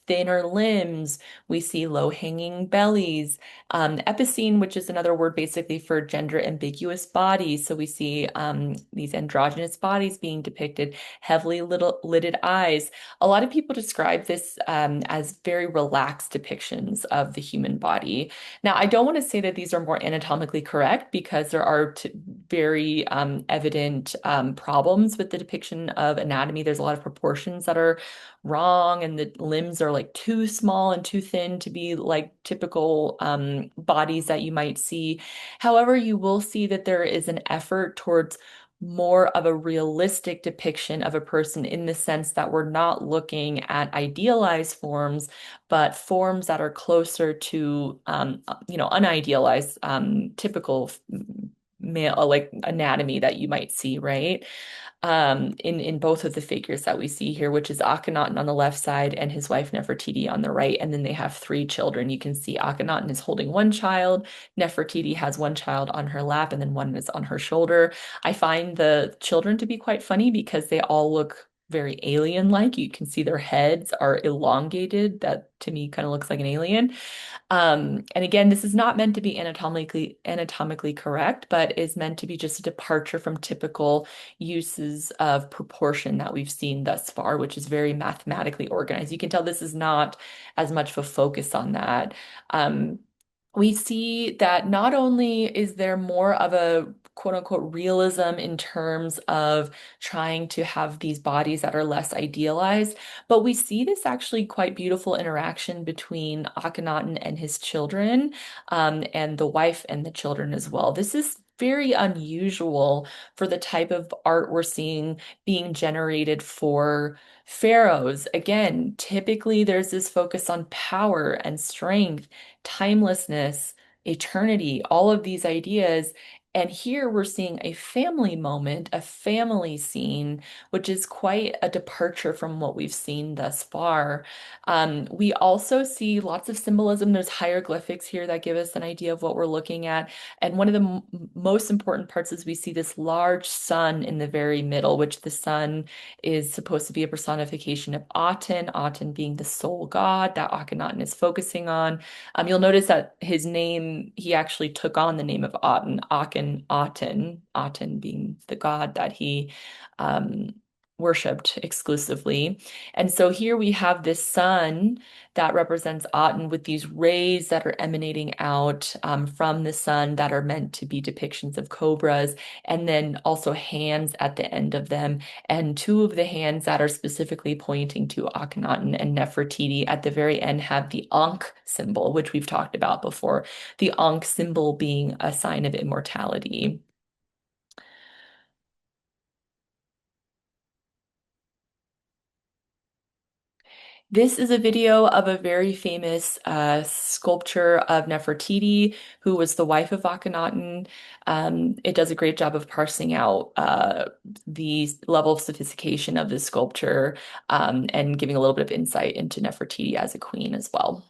thinner limbs. We see low-hanging bellies. Epicene, which is another word basically for gender ambiguous bodies. So we see these androgynous bodies being depicted, heavily lidded eyes. A lot of people describe this as very relaxed depictions of the human body. Now, I don't want to say that these are more anatomically correct because there are very evident problems with the depiction of anatomy. There's a lot of proportions that are wrong, and the limbs are like too small and too thin to be like typical bodies that you might see. However, you will see that there is an effort towards more of a realistic depiction of a person in the sense that we're not looking at idealized forms, but forms that are closer to, unidealized, typical male, like anatomy that you might see, right? In both of the figures that we see here, which is Akhenaten on the left side and his wife Nefertiti on the right. And then they have 3 children. You can see Akhenaten is holding one child, Nefertiti has one child on her lap, and then one is on her shoulder. I find the children to be quite funny because they all look very alien-like. You can see their heads are elongated. That to me kind of looks like an alien. And again, this is not meant to be anatomically correct, but is meant to be just a departure from typical uses of proportion that we've seen thus far, which is very mathematically organized. You can tell this is not as much of a focus on that. We see that not only is there more of a quote unquote realism in terms of trying to have these bodies that are less idealized, but we see this actually quite beautiful interaction between Akhenaten and his children, and the wife and the children as well. This is very unusual for the type of art we're seeing being generated for pharaohs. Again, typically there's this focus on power and strength, timelessness, eternity, all of these ideas. And here we're seeing a family moment, a family scene, which is quite a departure from what we've seen thus far. We also see lots of symbolism. There's hieroglyphics here that give us an idea of what we're looking at. And one of the most important parts is we see this large sun in the very middle, which the sun is supposed to be a personification of Aten, Aten being the sole god that Akhenaten is focusing on. You'll notice that his name, he actually took on the name of Aten, Aten being the god that he worshipped exclusively. And so here we have this sun that represents Aten with these rays that are emanating out from the sun that are meant to be depictions of cobras, and then also hands at the end of them. And 2 of the hands that are specifically pointing to Akhenaten and Nefertiti at the very end have the Ankh symbol, which we've talked about before, the Ankh symbol being a sign of immortality. This is a video of a very famous sculpture of Nefertiti, who was the wife of Akhenaten. It does a great job of parsing out the level of sophistication of this sculpture, and giving a little bit of insight into Nefertiti as a queen as well.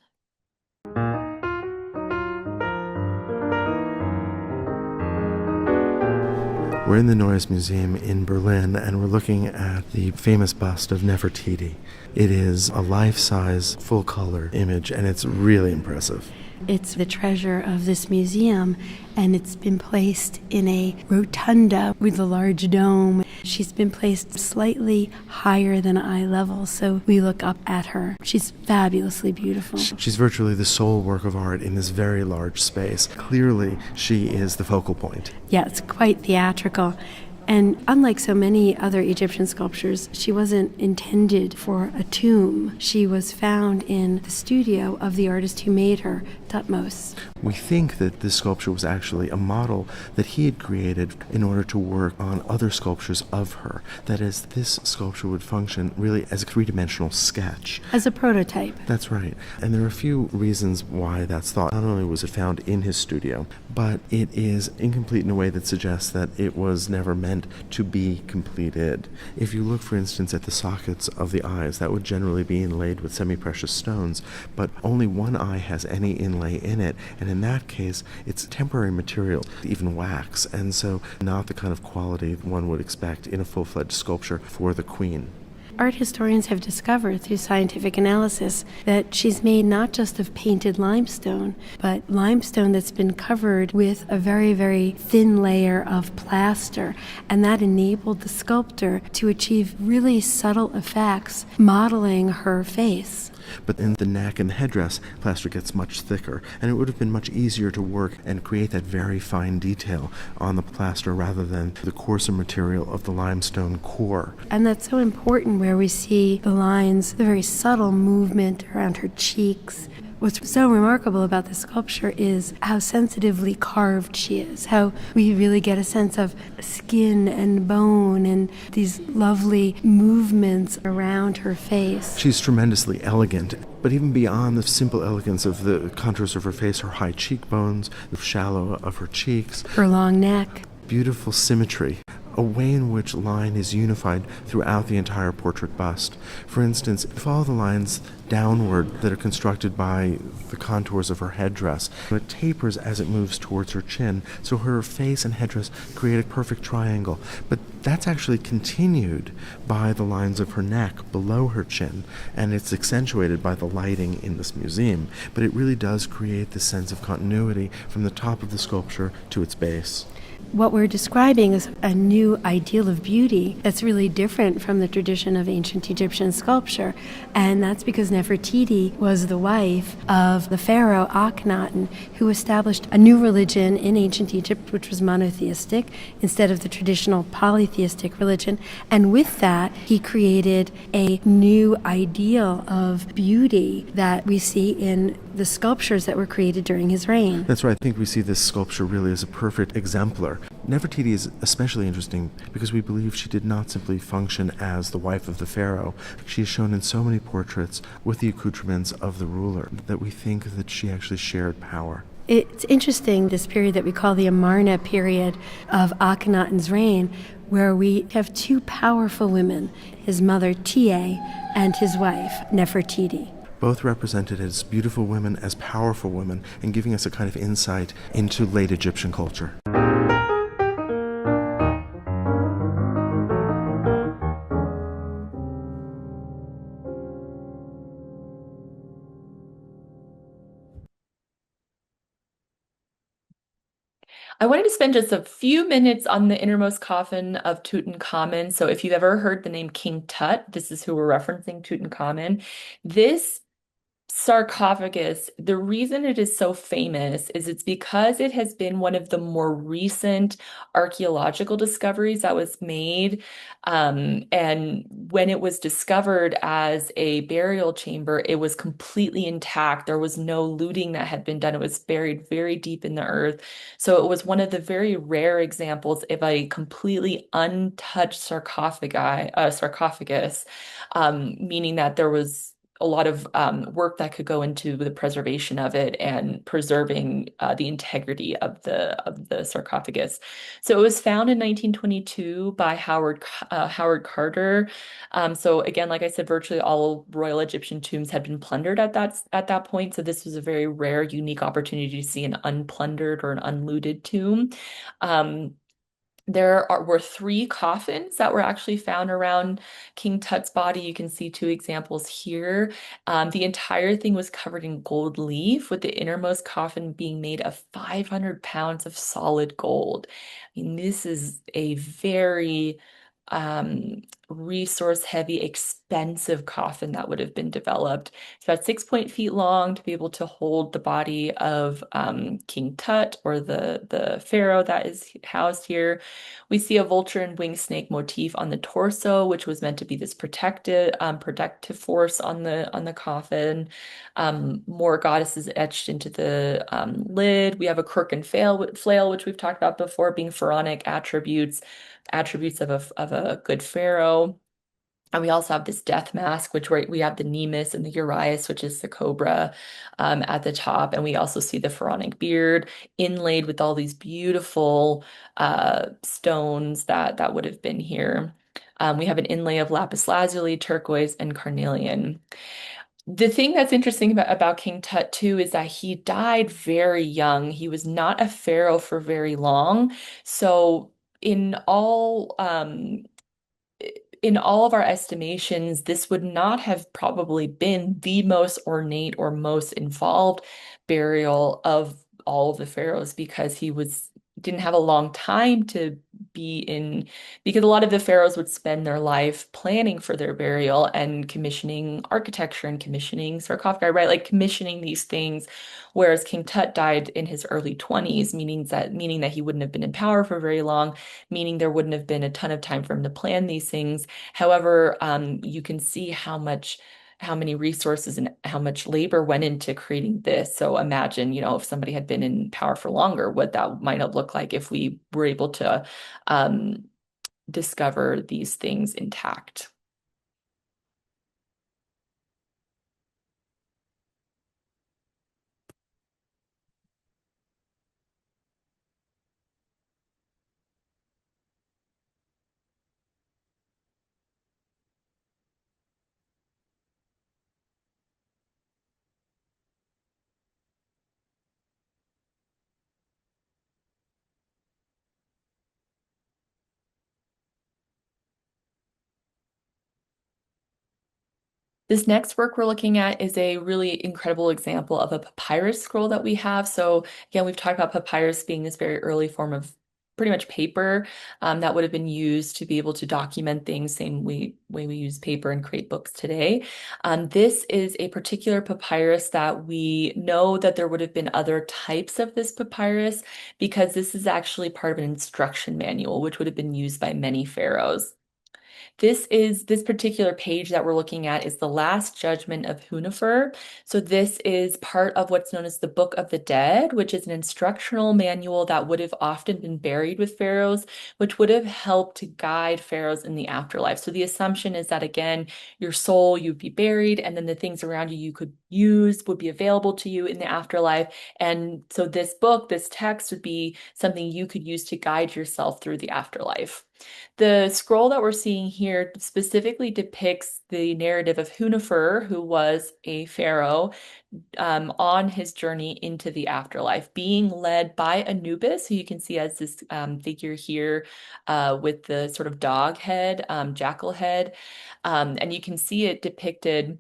We're in the Neues Museum in Berlin, and we're looking at the famous bust of Nefertiti. It is a life-size, full-color image, and it's really impressive. It's the treasure of this museum, and it's been placed in a rotunda with a large dome. She's been placed slightly higher than eye level, so we look up at her. She's fabulously beautiful. She's virtually the sole work of art in this very large space. Clearly, she is the focal point. Yeah, it's quite theatrical. And unlike so many other Egyptian sculptures, she wasn't intended for a tomb. She was found in the studio of the artist who made her, Thutmose. We think that this sculpture was actually a model that he had created in order to work on other sculptures of her. That is, this sculpture would function really as a three-dimensional sketch. As a prototype. That's right. And there are a few reasons why that's thought. Not only was it found in his studio, but it is incomplete in a way that suggests that it was never meant to be completed. If you look, for instance, at the sockets of the eyes, that would generally be inlaid with semi-precious stones, but only one eye has any inlay in it, and in that case, it's temporary material, even wax, and so not the kind of quality one would expect in a full-fledged sculpture for the queen. Art historians have discovered through scientific analysis that she's made not just of painted limestone, but limestone that's been covered with a very, very thin layer of plaster. And that enabled the sculptor to achieve really subtle effects modeling her face. But in the neck and the headdress, plaster gets much thicker, and it would have been much easier to work and create that very fine detail on the plaster rather than the coarser material of the limestone core. And that's so important where we see the lines, the very subtle movement around her cheeks. What's so remarkable about this sculpture is how sensitively carved she is, how we really get a sense of skin and bone and these lovely movements around her face. She's tremendously elegant, but even beyond the simple elegance of the contours of her face, her high cheekbones, the shallow of her cheeks, her long neck, beautiful symmetry, a way in which line is unified throughout the entire portrait bust. For instance, follow the lines downward that are constructed by the contours of her headdress. It tapers as it moves towards her chin, so her face and headdress create a perfect triangle. But that's actually continued by the lines of her neck below her chin, and it's accentuated by the lighting in this museum. But it really does create this sense of continuity from the top of the sculpture to its base. What we're describing is a new ideal of beauty that's really different from the tradition of ancient Egyptian sculpture. And that's because Nefertiti was the wife of the pharaoh Akhenaten, who established a new religion in ancient Egypt, which was monotheistic, instead of the traditional polytheistic religion. And with that, he created a new ideal of beauty that we see in the sculptures that were created during his reign. That's right. I think we see this sculpture really as a perfect exemplar. Nefertiti is especially interesting because we believe she did not simply function as the wife of the pharaoh. She is shown in so many portraits with the accoutrements of the ruler that we think that she actually shared power. It's interesting, this period that we call the Amarna period of Akhenaten's reign, where we have two powerful women, his mother Tiye and his wife Nefertiti. Both represented as beautiful women, as powerful women, and giving us a kind of insight into late Egyptian culture. I wanted to spend just a few minutes on the innermost coffin of Tutankhamun. So if you've ever heard the name King Tut, this is who we're referencing, Tutankhamun. This sarcophagus, the reason it is so famous is it's because it has been one of the more recent archaeological discoveries that was made. And when it was discovered as a burial chamber, it was completely intact. There was no looting that had been done. It was buried very deep in the earth. So it was one of the very rare examples of a completely untouched sarcophagus, meaning that there was a lot of work that could go into the preservation of it and preserving the integrity of the sarcophagus. So it was found in 1922 by Howard Carter. So again, like I said, virtually all royal Egyptian tombs had been plundered at that point. So this was a very rare, unique opportunity to see an unplundered or an unlooted tomb. Were three coffins that were actually found around King Tut's body. You can see two examples here. The entire thing was covered in gold leaf, with the innermost coffin being made of 500 pounds of solid gold. I mean, this is a very resource-heavy, expensive coffin that would have been developed. It's about 6 feet long to be able to hold the body of King Tut, or the pharaoh that is housed here. We see a vulture and winged snake motif on the torso, which was meant to be this protective force on the coffin. More goddesses etched into the lid. We have a crook and flail, which we've talked about before, being pharaonic attributes of a good pharaoh. And we also have this death mask, which we have the Nemes and the Urias, which is the cobra at the top. And we also see the pharaonic beard inlaid with all these beautiful stones that would have been here. We have an inlay of lapis lazuli, turquoise, and carnelian. The thing that's interesting about King Tut too is that he died very young. He was not a pharaoh for very long. So in all in all of our estimations, this would not have probably been the most ornate or most involved burial of all of the pharaohs, because he didn't have a long time to be in, because a lot of the pharaohs would spend their life planning for their burial and commissioning architecture and commissioning sarcophagi, right? Like commissioning these things. Whereas King Tut died in his early 20s, meaning that he wouldn't have been in power for very long, meaning there wouldn't have been a ton of time for him to plan these things. However, you can see how many resources and how much labor went into creating this. So imagine, if somebody had been in power for longer, what that might have looked like if we were able to discover these things intact. This next work we're looking at is a really incredible example of a papyrus scroll that we have. So again, we've talked about papyrus being this very early form of pretty much paper that would have been used to be able to document things, same way we use paper and create books today. This is a particular papyrus that we know that there would have been other types of this papyrus, because this is actually part of an instruction manual, which would have been used by many pharaohs. This particular page that we're looking at is the Last Judgment of Hunefer. So this is part of what's known as the Book of the Dead, which is an instructional manual that would have often been buried with pharaohs, which would have helped to guide pharaohs in the afterlife. So the assumption is that, again, your soul, you'd be buried, and then the things around you could use would be available to you in the afterlife. And so this book, this text, would be something you could use to guide yourself through the afterlife. The scroll that we're seeing here specifically depicts the narrative of Hunefer, who was a pharaoh, on his journey into the afterlife, being led by Anubis, who you can see as this figure here with the sort of dog head, jackal head. And you can see it depicted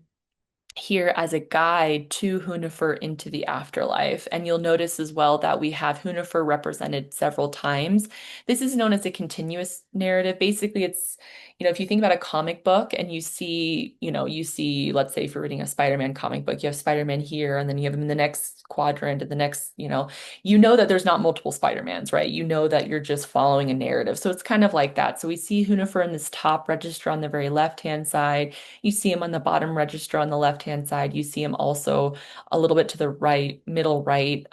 here as a guide to Hunefer into the afterlife. And you'll notice as well that we have Hunefer represented several times. This is known as a continuous narrative. Basically, it's, if you think about a comic book and you see, let's say if you're reading a Spider-Man comic book, you have Spider-Man here, and then you have him in the next quadrant and the next, that there's not multiple Spider-Mans, right? You know that you're just following a narrative. So it's kind of like that. So we see Hunefer in this top register on the very left-hand side. You see him on the bottom register on the left-hand side. You see him also a little bit to the right, middle right,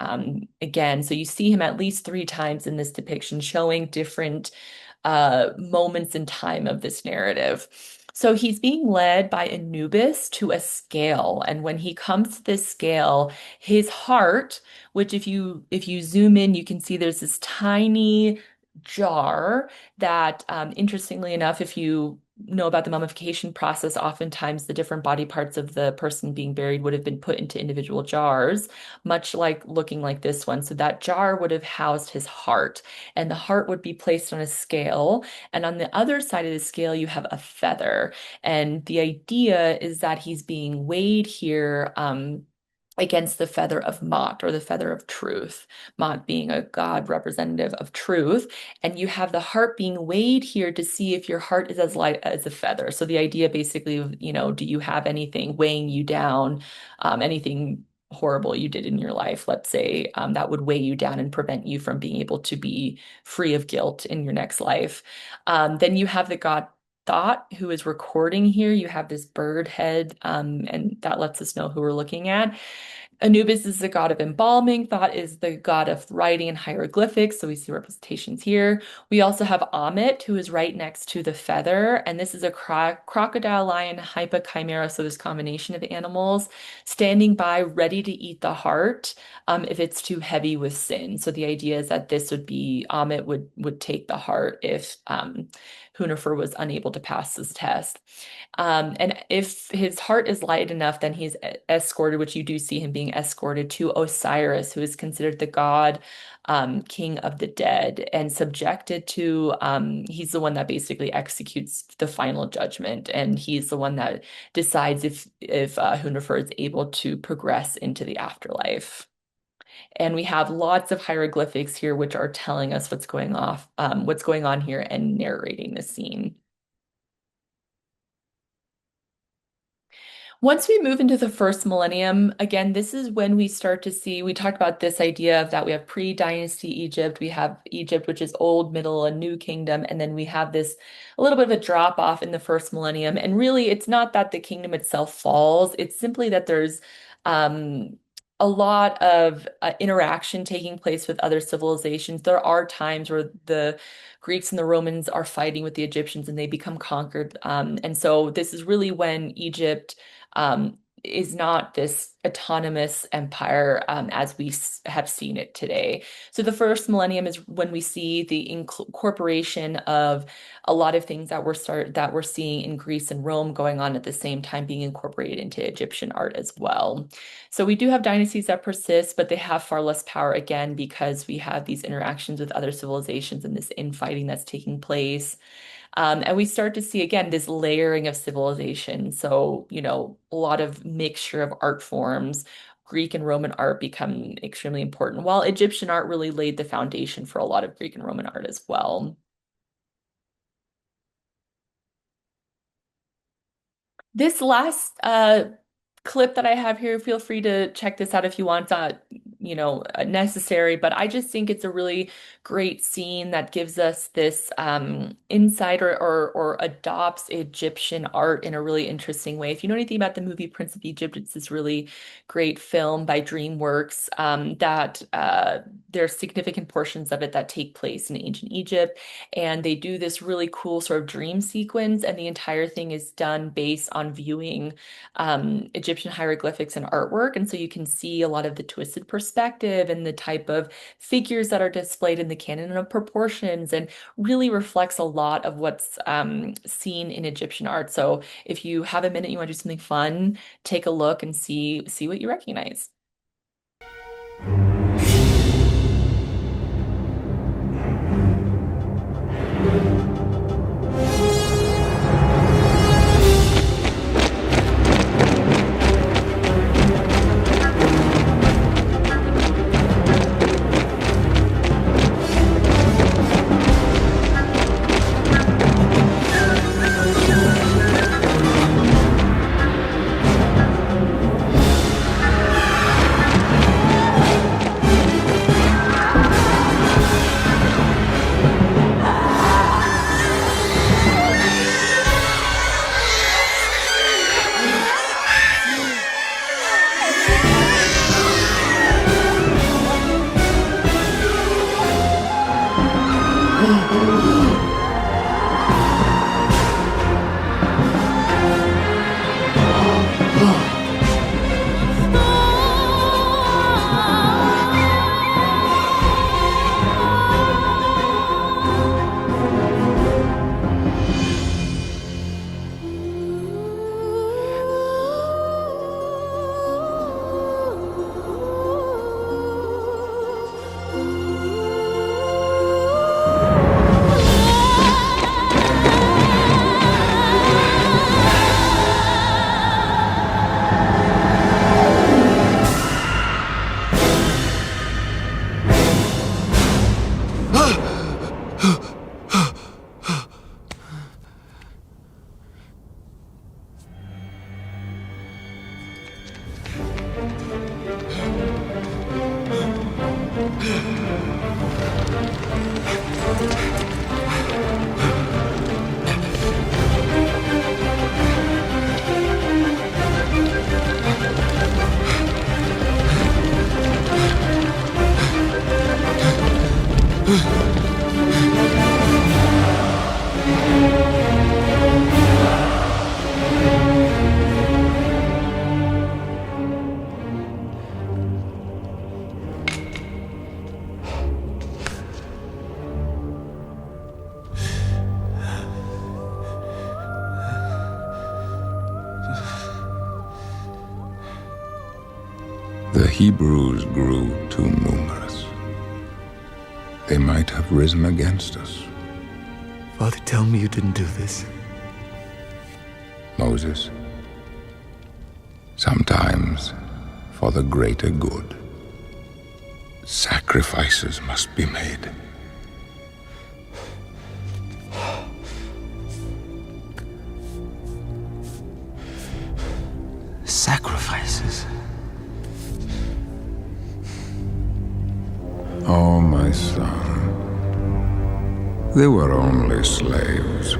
again. So you see him at least 3 times in this depiction, showing different moments in time of this narrative. So he's being led by Anubis to a scale, and when he comes to this scale, his heart, which if you zoom in, you can see there's this tiny jar that, interestingly enough, if you know about the mummification process, oftentimes the different body parts of the person being buried would have been put into individual jars, much like looking like this one. So that jar would have housed his heart, and the heart would be placed on a scale. And on the other side of the scale, you have a feather. And the idea is that he's being weighed here, against the feather of Mot, or the feather of truth, Mot being a god representative of truth. And you have the heart being weighed here to see if your heart is as light as a feather. So the idea basically of, do you have anything weighing you down, anything horrible you did in your life, let's say, that would weigh you down and prevent you from being able to be free of guilt in your next life. Then you have the god Thought, who is recording here. You have this bird head, and that lets us know who we're looking at. Anubis is the god of embalming. Thought is the god of writing and hieroglyphics. So we see representations here. We also have Amit, who is right next to the feather. And this is a crocodile, lion, hypochimera. So this combination of animals standing by, ready to eat the heart if it's too heavy with sin. So the idea is that this would be, Amit would take the heart if Hunefer was unable to pass this test. And if his heart is light enough, then he's escorted, which you do see him being escorted to Osiris, who is considered the god, king of the dead, and subjected to, he's the one that basically executes the final judgment. And he's the one that decides if Hunefer is able to progress into the afterlife. And we have lots of hieroglyphics here, which are telling us what's going on here and narrating the scene. Once we move into the first millennium, again, this is when we start to see, we talked about this idea of that we have pre-dynasty Egypt, we have Egypt, which is old, middle, and new kingdom, and then we have this a little bit of a drop off in the first millennium. And really, it's not that the kingdom itself falls, it's simply that there's a lot of interaction taking place with other civilizations. There are times where the Greeks and the Romans are fighting with the Egyptians and they become conquered. And so this is really when Egypt is not this autonomous empire as we have seen it today. So the first millennium is when we see the incorporation of a lot of things that we're seeing in Greece and Rome going on at the same time being incorporated into Egyptian art as well. So we do have dynasties that persist, but they have far less power, again, because we have these interactions with other civilizations and this infighting that's taking place. And we start to see, again, this layering of civilization. So, a lot of mixture of art forms. Greek and Roman art become extremely important, while Egyptian art really laid the foundation for a lot of Greek and Roman art as well. This last clip that I have here, feel free to check this out if you want. It's not, necessary, but I just think it's a really great scene that gives us this insight or adopts Egyptian art in a really interesting way. If you know anything about the movie Prince of Egypt, it's this really great film by DreamWorks that there's significant portions of it that take place in ancient Egypt, and they do this really cool sort of dream sequence, and the entire thing is done based on viewing Egyptian hieroglyphics and artwork. And so you can see a lot of the twisted perspective and the type of figures that are displayed in the canon of proportions, and really reflects a lot of what's seen in Egyptian art. So if you have a minute, you want to do something fun, take a look and see what you recognize. Hebrews grew too numerous. They might have risen against us. Father, tell me you didn't do this. Moses, sometimes, for the greater good, sacrifices must be made. Sacrifices? Oh, my son, they were only slaves.